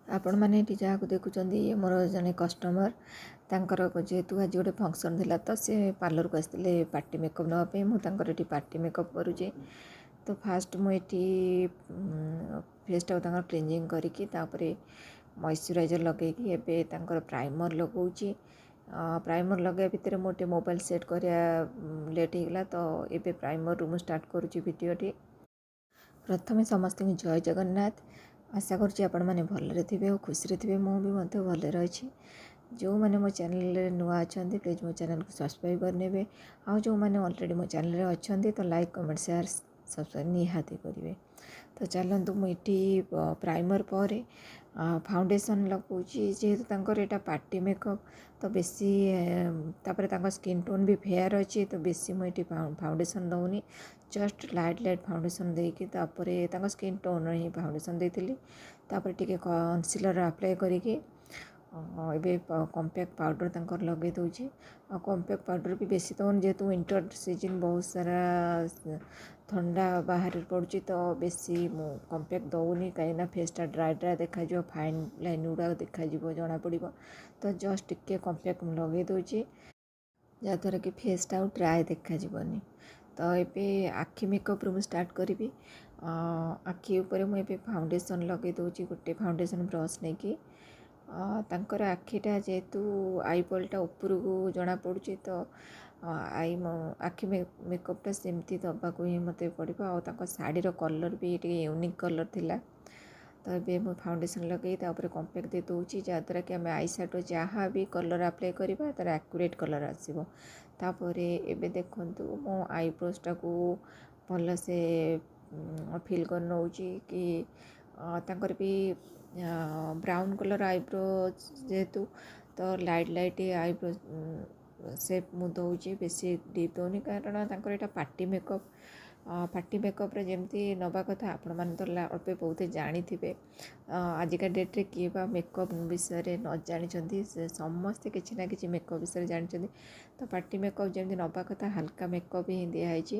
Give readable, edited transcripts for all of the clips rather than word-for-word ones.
ଆପଣମାନେ ଏଠି ଯାହାକୁ ଦେଖୁଛନ୍ତି ଇଏ ମୋର ଜଣେ କଷ୍ଟମର। ତାଙ୍କର ଯେହେତୁ ଆଜି ଗୋଟେ ଫଙ୍କସନ୍ ଥିଲା ତ ସେ ପାର୍ଲରକୁ ଆସିଥିଲେ ପାର୍ଟି ମେକଅପ୍ ନେବା ପାଇଁ। ମୁଁ ତାଙ୍କର ଏଠି ପାର୍ଟି ମେକଅପ୍ କରୁଛି। ତ ଫାଷ୍ଟ ମୁଁ ଏଠି ଫେସ୍ଟାକୁ ତାଙ୍କର କ୍ଲିନଜିଂ କରିକି ତାପରେ ମଇଶ୍ଚରାଇଜର୍ ଲଗେଇକି ଏବେ ତାଙ୍କର ପ୍ରାଇମର୍ ଲଗାଉଛି। ପ୍ରାଇମର୍ ଲଗାଇବା ଭିତରେ ମୁଁ ଟିକେ ମୋବାଇଲ୍ ସେଟ୍ କରିବା ଲେଟ୍ ହେଇଗଲା, ତ ଏବେ ପ୍ରାଇମର୍ରୁ ମୁଁ ଷ୍ଟାର୍ଟ କରୁଛି ଭିଡ଼ିଓଟି। ପ୍ରଥମେ ସମସ୍ତଙ୍କୁ ଜୟ ଜଗନ୍ନାଥ। ଆଶା କରୁଛି ଆପଣମାନେ ଭଲରେ ଥିବେ ଓ ଖୁସିରେ ଥିବେ। ମୁଁ ବି ମଧ୍ୟ ଭଲରେ ଅଛି। ଯେଉଁମାନେ ମୋ ଚ୍ୟାନେଲରେ ନୂଆ ଅଛନ୍ତି ପ୍ଲିଜ୍ ମୋ ଚ୍ୟାନେଲକୁ ସବସ୍କ୍ରାଇବ୍ କରିନେବେ। ଆଉ ଯେଉଁମାନେ ଅଲରେଡ଼ି ମୋ ଚ୍ୟାନେଲରେ ଅଛନ୍ତି ତ ଲାଇକ୍ କମେଣ୍ଟ ସେୟାର ସବସ୍କ୍ରାଇବ୍ ନିହାତି କରିବେ। ତ ଚାଲନ୍ତୁ ମୁଁ ଏଠି ପ୍ରାଇମର୍ ପରେ ଫାଉଣ୍ଡେସନ୍ ଲଗାଉଛି। ଯେହେତୁ ତାଙ୍କର ଏଇଟା ପାର୍ଟି ମେକଅପ୍ ତ ବେଶୀ ତାପରେ ତାଙ୍କ ସ୍କିନ୍ ଟୋନ୍ ବି ଫେୟାର୍ ଅଛି, ତ ବେଶୀ ମୁଁ ଏଠି ଫାଉଣ୍ଡେସନ୍ ଦେଉନି। ଜଷ୍ଟ ଲାଇଟ୍ ଫାଉଣ୍ଡେସନ୍ ଦେଇକି ତାପରେ ତାଙ୍କ ସ୍କିନ୍ ଟୋନ୍ର ହିଁ ଫାଉଣ୍ଡେସନ୍ ଦେଇଥିଲି। ତାପରେ ଟିକେ କନସିଲର୍ ଆପ୍ଲାଏ କରିକି ଏବେ କମ୍ପାକ୍ଟ ପାଉଡ଼ର୍ ତାଙ୍କର ଲଗାଇ ଦେଉଛି। ଆଉ କମ୍ପାକ୍ଟ ପାଉଡ଼ର୍ ବି ବେଶୀ ଦେଉନି, ଯେହେତୁ ୱିଣ୍ଟର୍ ସିଜନ୍ ବହୁତ ସାରା ଥଣ୍ଡା ବାହାରେ ପଡ଼ୁଛି ତ ବେଶୀ ମୁଁ କମ୍ପାକ୍ଟ ଦେଉନି, କାହିଁକିନା ଫେସ୍ଟା ଡ୍ରାଏ ଦେଖାଯିବ, ଫାଇନ୍ ଲାଇନ୍ ଗୁଡ଼ାକ ଦେଖାଯିବ, ଜଣାପଡ଼ିବ। ତ ଜଷ୍ଟ ଟିକେ କମ୍ପାକ୍ଟ ମୁଁ ଲଗାଇ ଦେଉଛି, ଯାହାଦ୍ୱାରା କି ଫେସ୍ଟା ଆଉ ଡ୍ରାଏ ଦେଖାଯିବନି। ତ ଏବେ ଆଖି ମେକଅପ୍ରୁ ମୁଁ ଷ୍ଟାର୍ଟ କରିବି। ଆଖି ଉପରେ ମୁଁ ଏବେ ଫାଉଣ୍ଡେସନ୍ ଲଗାଇ ଦେଉଛି, ଗୋଟେ ଫାଉଣ୍ଡେସନ୍ ବ୍ରସ୍ ନେଇକି। ତାଙ୍କର ଆଖିଟା ଯେହେତୁ ଆଇବଲ୍ଟା ଉପରକୁ ଜଣାପଡ଼ୁଛି, ତ ଆଖି ମେକଅପ୍ଟା ସେମିତି ଦେବାକୁ ହିଁ ମୋତେ ପଡ଼ିବ। ଆଉ ତାଙ୍କ ଶାଢ଼ୀର କଲର୍ ବି ଟିକେ ୟୁନିକ୍ କଲର୍ ଥିଲା। ତ ଏବେ ମୁଁ ଫାଉଣ୍ଡେସନ୍ ଲଗାଇ ତାପରେ କମ୍ପାକ୍ଟ ଦେଇ ଦେଉଛି, ଯାହାଦ୍ୱାରା କି ଆମେ ଆଇ ସାଡ଼ୋ ଯାହା ବି କଲର୍ ଆପ୍ଲାଏ କରିବା ତା'ର ଆକ୍ୟୁରେଟ୍ କଲର୍ ଆସିବ। ତାପରେ ଏବେ ଦେଖନ୍ତୁ ମୁଁ ଆଇବ୍ରୋସ୍ଟାକୁ ଭଲସେ ଫିଲ୍ କରି ନେଉଛି କି ତାଙ୍କର ବି ବ୍ରାଉନ୍ କଲର୍ ଆଇବ୍ରୋ ଯେହେତୁ, ତ ଲାଇଟ୍ ଆଇବ୍ରୋ ସେପ୍ ମୁଁ ଦେଉଛି, ବେଶୀ ଡିପ୍ ଦେଉନି, କାରଣ ତାଙ୍କର ଏଇଟା ପାର୍ଟି ମେକଅପ୍। ପାର୍ଟି ମେକଅପ୍ରେ ଯେମିତି ନେବା କଥା ଆପଣମାନେ ତ ଅଳ୍ପ ବହୁତ ଜାଣିଥିବେ। ଆଜିକା ଡେଟ୍ରେ କିଏ ବା ମେକଅପ୍ ବିଷୟରେ ନ ଜାଣିଛନ୍ତି, ସେ ସମସ୍ତେ କିଛି ନା କିଛି ମେକଅପ୍ ବିଷୟରେ ଜାଣିଛନ୍ତି। ତ ପାର୍ଟି ମେକଅପ୍ ଯେମିତି ନେବା କଥା ହାଲକା ମେକଅପ୍ ହିଁ ଦିଆହେଇଛି।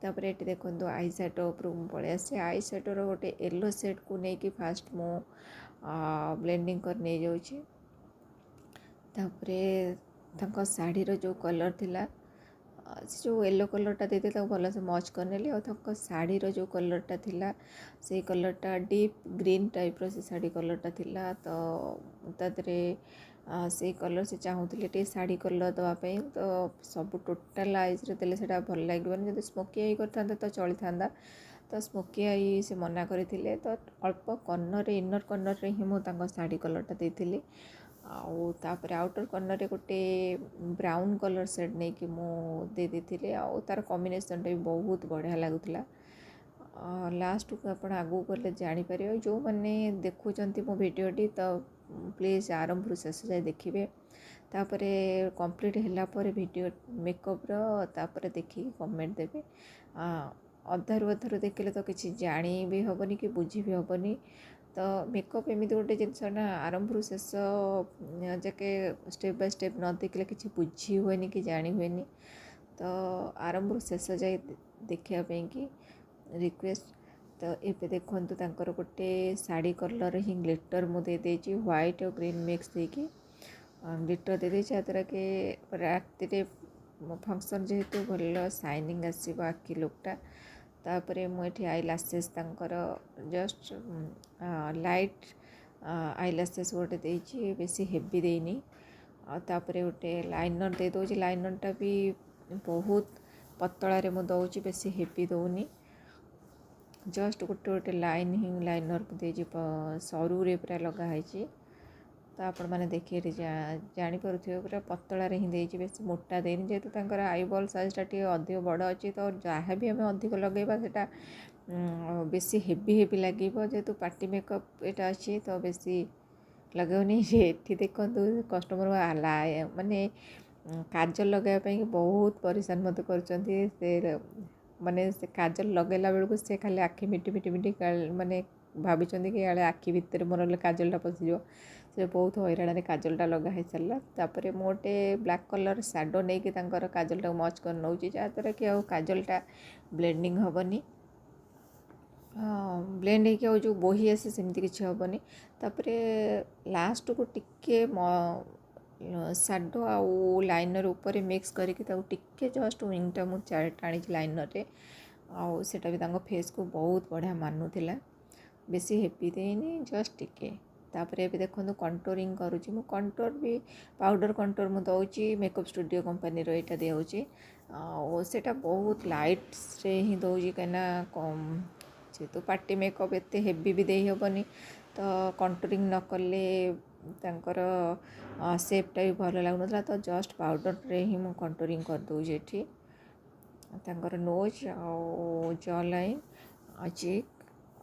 ତାପରେ ଏଠି ଦେଖନ୍ତୁ ଆଇ ସାଡ଼ୋ ଉପରକୁ ମୁଁ ପଳେଇ ଆସିଛି। ଆଇ ସାଡ଼ୋର ଗୋଟେ ୟେଲୋ ସେଡ଼୍କୁ ନେଇକି ଫାଷ୍ଟ ମୁଁ ବ୍ଲେଣ୍ଡିଂ କରି ନେଇଯାଉଛି। ତାପରେ ତାଙ୍କ ଶାଢ଼ୀର ଯେଉଁ କଲର୍ ଥିଲା, ସେ ଯେଉଁ ୟେଲୋ କଲର୍ଟା ଦେଇଥିଲେ ତାକୁ ଭଲସେ ମଚ୍ କରିନେଲି। ଆଉ ତାଙ୍କ ଶାଢ଼ୀର ଯେଉଁ କଲର୍ଟା ଥିଲା ସେଇ କଲର୍ଟା ଡିପ୍ ଗ୍ରୀନ୍ ଟାଇପ୍ର ସେ ଶାଢ଼ୀ କଲର୍ଟା ଥିଲା। ତ ତା ଦେହରେ ସେଇ କଲର୍ ସେ ଚାହୁଁଥିଲେ ଟିକେ ଶାଢ଼ୀ କଲର୍ ଦେବା ପାଇଁ, ତ ସବୁ ଟୋଟାଲ୍ ଆଇଜ୍ରେ ଦେଲେ ସେଇଟା ଭଲ ଲାଗିବନି। ଯଦି ସ୍ମୋକି ଆଇ କରିଥାନ୍ତେ ତ ଚଳିଥାନ୍ତା, ତ ସ୍ମୋକି ଆଇ ସେ ମନା କରିଥିଲେ। ତ ଅଳ୍ପ କର୍ଣ୍ଣର୍ରେ ଇନର୍ କର୍ଣ୍ଣର୍ରେ ହିଁ ମୁଁ ତାଙ୍କ ଶାଢ଼ୀ କଲର୍ଟା ଦେଇଥିଲି। ଆଉ ତାପରେ ଆଉଟର୍ କର୍ଣ୍ଣର୍ରେ ଗୋଟେ ବ୍ରାଉନ୍ କଲର୍ ସେଡ଼୍ ନେଇକି ମୁଁ ଦେଇଥିଲି। ଆଉ ତା'ର କମ୍ବିନେସନ୍ଟା ବି ବହୁତ ବଢ଼ିଆ ଲାଗୁଥିଲା। ଲାଷ୍ଟକୁ ଆପଣ ଆଗକୁ ଗଲେ ଜାଣିପାରିବେ। ଯେଉଁମାନେ ଦେଖୁଛନ୍ତି ମୋ ଭିଡ଼ିଓଟି ତ ପ୍ଲିଜ୍ ଆରମ୍ଭରୁ ଶେଷ ଯାଏ ଦେଖିବେ। ତାପରେ କମ୍ପ୍ଲିଟ୍ ହେଲା ପରେ ଭିଡ଼ିଓ ମେକଅପ୍ର ତାପରେ ଦେଖିକି କମେଣ୍ଟ ଦେବେ। ଅଧାରୁ ଦେଖିଲେ ତ କିଛି ଜାଣି ବି ହେବନି କି ବୁଝି ବି ହେବନି। ତ ମେକଅପ୍ ଏମିତି ଗୋଟେ ଜିନିଷ ନା, ଆରମ୍ଭରୁ ଶେଷ ଯାକେ ଷ୍ଟେପ୍ ବାଇ ଷ୍ଟେପ୍ ନ ଦେଖିଲେ କିଛି ବୁଝି ହୁଏନି କି ଜାଣି ହୁଏନି। ତ ଆରମ୍ଭରୁ ଶେଷ ଯାଏ ଦେଖିବା ପାଇଁକି ରିକ୍ୱେଷ୍ଟ। ତ ଏବେ ଦେଖନ୍ତୁ ତାଙ୍କର ଗୋଟେ ଶାଢ଼ୀ କଲର୍ ହିଁ ଗ୍ଲିଟର୍ ମୁଁ ଦେଇଦେଇଛି, ହ୍ୱାଇଟ୍ ଆଉ ଗ୍ରୀନ୍ ମିକ୍ସ ଦେଇକି ଗ୍ଲିଟର୍ ଦେଇଦେଇଛି, ଯାହାଦ୍ୱାରା କି ରାତିରେ ଫଙ୍କସନ୍ ଯେହେତୁ ଭଲ ସାଇନିଂ ଆସିବ ଆଖି ଲୁକ୍ଟା। ତାପରେ ମୁଁ ଏଠି ଆଇ ଲାସେସ୍ ତାଙ୍କର ଜଷ୍ଟ ଲାଇଟ୍ ଆଇ ଲାସେସ୍ ଗୋଟେ ଦେଇଛି, ବେଶୀ ହେଭି ଦେଇନି। तापर गोटे लाइनर दे दूँ लाइनरटा भी बहुत पतलारे मु दौची बेसी हेवी दौनी जस्ट गोटे गोटे लाइन ही लाइनर दे सरुरे पूरा लगाई तो आपण मैंने देखिए जापे पूरा पतलारे ही देती बेस मोटा देनी जेहेतु आईबॉल साइजटा टी अधिक बड़ अच्छी तो जहाँ भी आम अधिक लगेगा सेटा बेसी हेवी हेवी लगे जेहेतु पार्टी मेकअप यहाँ अच्छी तो बेसी लगेनि ये देखो कस्टमर माने काजल लगाइबापी बहुत परेशान मत कर माने से काजल लगेला बेलू से खाली आखि मिटी मिटी मिटी माने भाभी कि आड़े आखि भितर मोर काजलटा पशिज से बहुत हैरान काजलटा लगा सारा तापर मोटे ब्लैक कलर सैडो नहीं कि काजलटा मच कर नौ जहाँद्वारा कि काजलटा ब्लेंडिंग हेनी ब्लेंड हो जो बोही आसे सेमती किसी हेनी तापर लास्ट को टिके सैडो आउ लाइनर ऊपर मिक्स करके टिके जस्ट विंगटा मुझे टाणी लाइनर रे आउ सेटा भी फेस को बहुत बढ़िया मानुला बेसी हेवी देनी जस्ट टिके तापर ये देखो कंटोरिंग करुँची मु कंटोर भी पाउडर कंटोर मु दौची मेकअप स्टूडियो कंपनी रो एटा देउची सेटा बहुत लाइट रे ही दौची कहीं कम जेहेतु पार्टी मेकअप एते हेवी भी दे हेबनी तो कंटोरिंग न कले तांकर सेपटा भी भल लगुनला तो जस्ट पाउडर रे ही मु कंटोरिंग कर दूची एठी तांकर नोज आउ जॉ लाइन चिक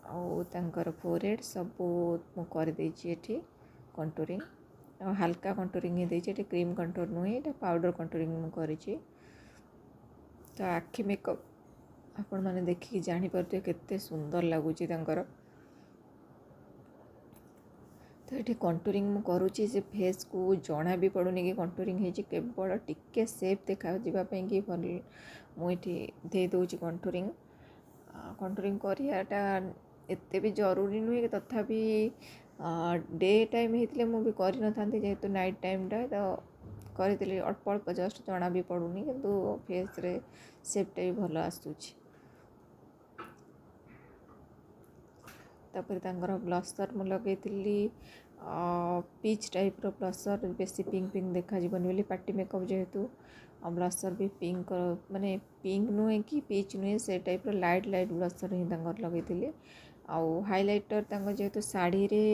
आउ तांकर फोरहेड सब मु कर देची एठी कंटोरिंग हल्का कंटोरिंग ही देची एठी क्रीम कंटोर नुहे एटा पाउडर कंटोरिंग मु करिची तो आखि मेकअप आपण माने देखि जानि परते केते सुंदर लगुची तांकर तो ये कंटोरिंग मु करुची से फेस को जना भी पड़ुनी कि कंटोरिंग है केवल टिके सेप देखा जावाई कि भल मुझे दे दूची कंटोरिंग कंटोरिंग कराटा एते भी जरूरी नुहे कि तथापि डे टाइम होते मुझे कर जेहेतु नाइट टाइमटा तो करी अल्प अल्प जस्ट जना भी पड़ुनी किंतु फेस रे सेपटा भी भल आसूची तापर तांकर ब्लसर मु लगे पीच टाइप रो ब्लसर बेसी पिंक पिंक देखा जीवन बोली पार्टी मेकअप जेहेतु ब्लसर भी पिंक माने पिंक नुहे कि पीच नुहे से टाइप रो लाइट लाइट ब्लसर ही लगे आउ हाइलाइटर जेहेतु साड़ी रे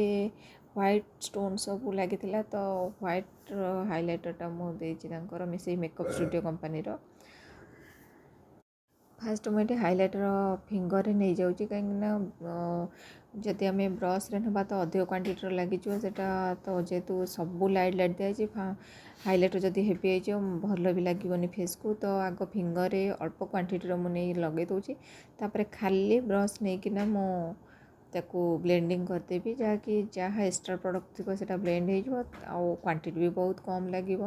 व्हाइट स्टोन सब लगी तो व्हाइट हाइलाइटरटा मुझे मिसे मेकअप स्टूडियो कंपनी रो फास्ट मुझे हाइलाइटर फिंगर रे नहीं जाऊँगी कहीं जदि आम ब्रश रे ना तो अधिक क्वांटिटी लगे तो जेहेतु सब लाइट लाइट दिखाई हाइलाइटर जदि हेवी हो भल भी लगेनि फेस को तो आग फिंगर रे अल्प क्वांटिटी मुझे लगे दूसरी तापर खाली ब्रश नहीं कि मु ताको ब्लेंडिंग करदेवी जहाँकि जहाँ एक्स्ट्रा प्रोडक्ट थी से ब्लेंड हो क्वांटिटी भी बहुत कम लगे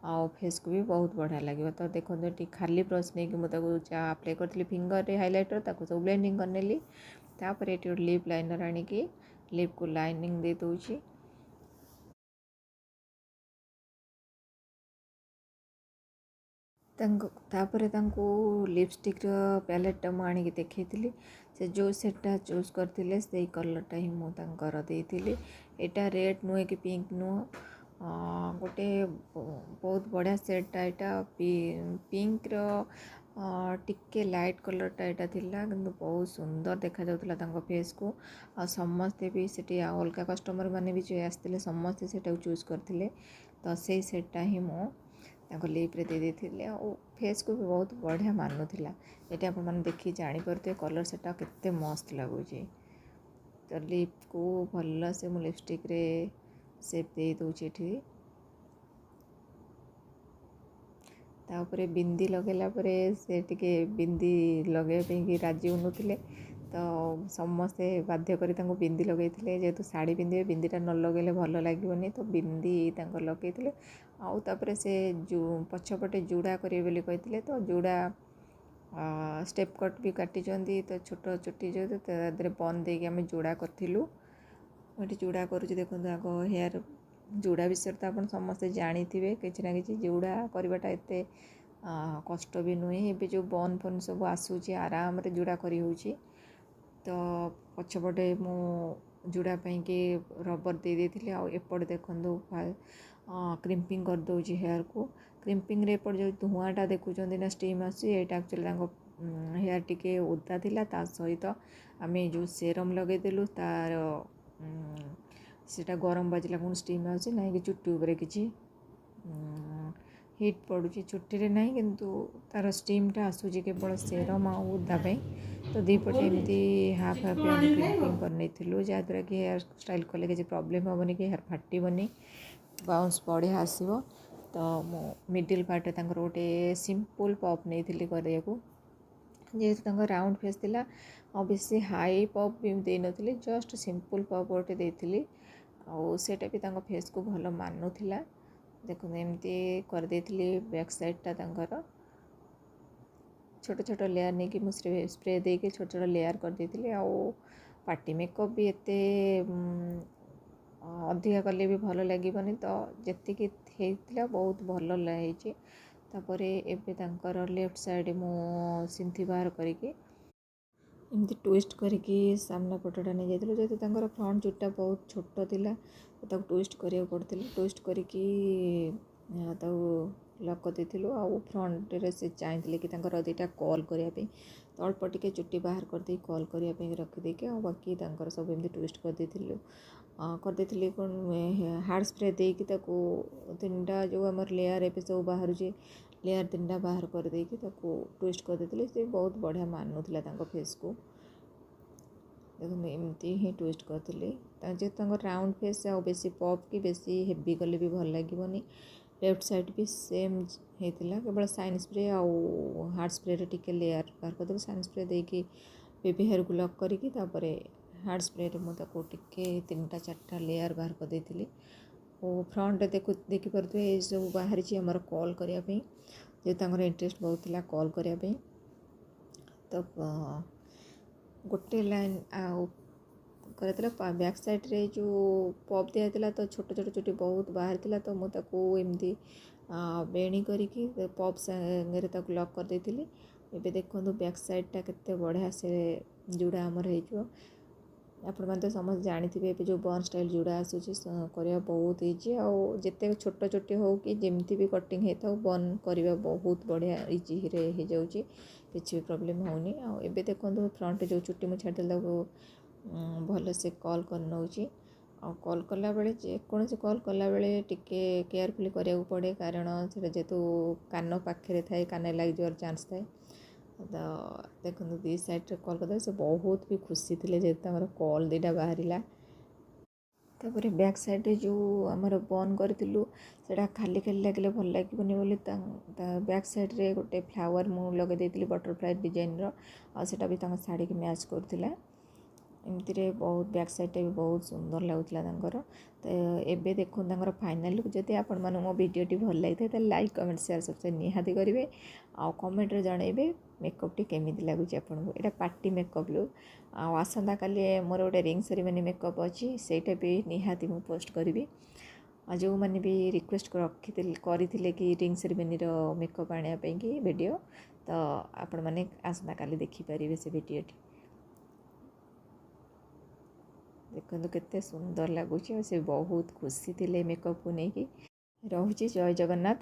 आउ फेस को भी बहुत बढ़िया लगे तो देखो ये खाली ब्रश नहीं कि मुझे जहाँ अप्लाई करी फिंगर रे हाइलाइटर ताको सब ब्लेंडिंग करनेली तापर ये गोटे लिप लाइनर आनिकी लिप को लाइनिंग दे दूची तापर लिपस्टिक पैलेटा मुझे देखी से जो सेटा चूज करते से कलरटा ही मुझे यहाँ रेड नुहे कि पिंक नुह गोटे बहुत बढ़िया सेटा यहाँ पिंक टिके लाइट कलरटा यहाँ थिला किंतु बहुत सुंदर देखा जाता फेस को आ समस्ते भी से अलग कस्टमर मैंने भी जो आसते समस्ते से चूज करते तो से सेटा ही मुझे लिप्रे दे देते और फेस को भी बहुत बढ़िया मानुला ये आप देखिए जापे कलर सेटा केते मस्त लगुच तो लिप को भल से मुझे लिपस्टिक रे सेप दे दूची तापर बिंदी लगेला से टिके बिंदी लगे राजी होनुले तो समस्ते बाध्य करी बिंदी लगे जेहेतु साड़ी पिंधे बिंदीटा न लगे भल लगे तो बिंदी लगे आउ तापर से पछपटे जुड़ा करेंगे कहते तो जुड़ा स्टेप कट भी काटी तो छोट चुटी जो बन दे आम जोड़ा करूँ मुझे जोड़ा करुँच देखो आग हेयर जोड़ा विषय तो आप समस्ते जानी थे किसी ना कि जोड़ा करवाटा एत कष्ट भी नुहे ये जो बन फन सब आसूँ आराम रे जोड़ा करी होची तो पछपटे मु जोड़ा कि रबर दे देती एपटे देखो क्रिम्पिंग कर दूची हेयर को क्रिम्पिंग रे एपट जो धुआँटा देखुं ना स्टीम आटा एक्चुअली हेयर टिके ओदा थिला ता सहित आम जो सेरम लगेदेलु तार सेटा गरम बाजिला कौन स्टीम आसी ना कि चुट्टी उपरे किसी हिट पड़ुची चुट्टी रे नहीं किंतु तार स्टीमटा आसूची केवल सेरम आदा तो दीपटे एमती हाफ हाफ आम क्रिम्पिंग कर जहाँद्वारा कि हेयर स्टाइल कले किसी प्रोब्लेम हेनी कि हेयर फाटबनी बाउंस बढ़िया आसो। तो मो मिडिल पार्ट गोटे सिंपल पप नहीं करने जेहेतु राउंड फेस थिला और बेसी हाई पप भी दे नी जस्ट सिंपल पप गोटे देती आटा भी फेस को भल मानुला देखो एमती करदे बैक साइडटा छोट छोट लेयर नहीं कि मुझे स्प्रे दे के छोट छोट लेयर करदे पार्टी मेकअप भी एते अधिका कले भी भल लगे तो जी बहुत भल लगी तापर एबे लेफ्ट साइड मो सिंथी बाहर करके एमती ट्विस्ट करके सामना पटटा नहीं जाइए जेहेतु फ्रंट चुटा बहुत छोट थिला तो ट्विस्ट करिया पड़ता ट्विस्ट करके लक देलु आ फ्रंट रे से चाहिए कि दुईटा कल करने तो अल्प टिके चुट्टी बाहर करदे कल करने रखिदे आ बाकी सब एमती ट्विस्ट करदे कौन हार्ड स्प्रे देकी तीन टा जो आम लेयर ए सब बाहर लेयर 3टा बाहर करदे ट्विस्ट करदे से बहुत बढ़िया मानुला फेस को देखो एमती ही ट्विस्ट करते जेहेतु राउंड फेस आ बेसी पप कि बेसी हेवी कले भी भल लगे लेफ्ट साइड भी सेम होता केवल साइन स्प्रे आउ हार्ड स्प्रे टिके लेयर बाहर करदे साइन स्प्रे देकी बेबी हेयर को लक करके हार्ड स्प्रे मुझे टिके 3टा 4टा लेयर बाहर करदे और फ्रंट देखिपे ये सब बाहरी आमर कल करने जेहेतु इंटरेस्ट बहुत था कल करने तो गोटे लाइन कर बैक साइड रे जो पप दिया तो छोट छोट चुटी बहुत बाहर था तो मुझे एमती बेणी करके पप सांगे लक करदे एबे देखो बैक साइडटा केते बढ़िया से जोड़ा आमर हो आपण मैंने तो समझ जानी जो बन स्टाइल जोड़ा आसूसी करवा बहुत इजी आउ जिते छोट छोटी हो कि जमती भी कटिंग होता है बन करवा बहुत बढ़िया इजी रे हो जाऊँगी किसी भी प्रोब्लेम होनी आबे देखो फ्रंट जो चुट्टी मुझे छाड़ी भल से कल कर नौची कल कला बेले जेकोसी कल कला बेले टिके केयरफुली करिया पड़े कारण से जेहेतु कान पाखे थाए कान लग जावर चान्स थाए तो देखो दी साइड कल करदे से बहुत भी खुशी थे जेहेतु कल 2टा बाहर तापर बैक साइड जो आमर बन करूँ से खाली खाली लगे भल लगे बोली बैक साइड रे गोटे फ्लावर मु लगे बटरफ्लाई डिजाइन रोटा भी शाड़ी की मैच करूला एमती बहुत बैक साइड भी बहुत सुंदर लगुला तो एबे देखो फाइनल लुक जदि आपण माने मो वीडियोटी भल लगी था लाइक कमेंट शेयर सबसे निहाती करेंगे आ कमेंट रे जनइबे मेकअपटी केमी लगुच आपको यहाँ पार्टी मेकअप लुक आसंता काली मोर गोटे रिंग सेरेमनी मेकअप अच्छी सेटा भी निहाती मु पोस्ट करी जो मैंने भी रिक्वेस्ट रखी करते कि रिंग सेरेमनी मेकअप आने वीडियो तो आपण मैंने आसंता काली देखिपारे से वीडियोटी देखो केते सुंदर लगुच से बहुत खुशी थे मेकअप को लेकिन रोचे जय जगन्नाथ।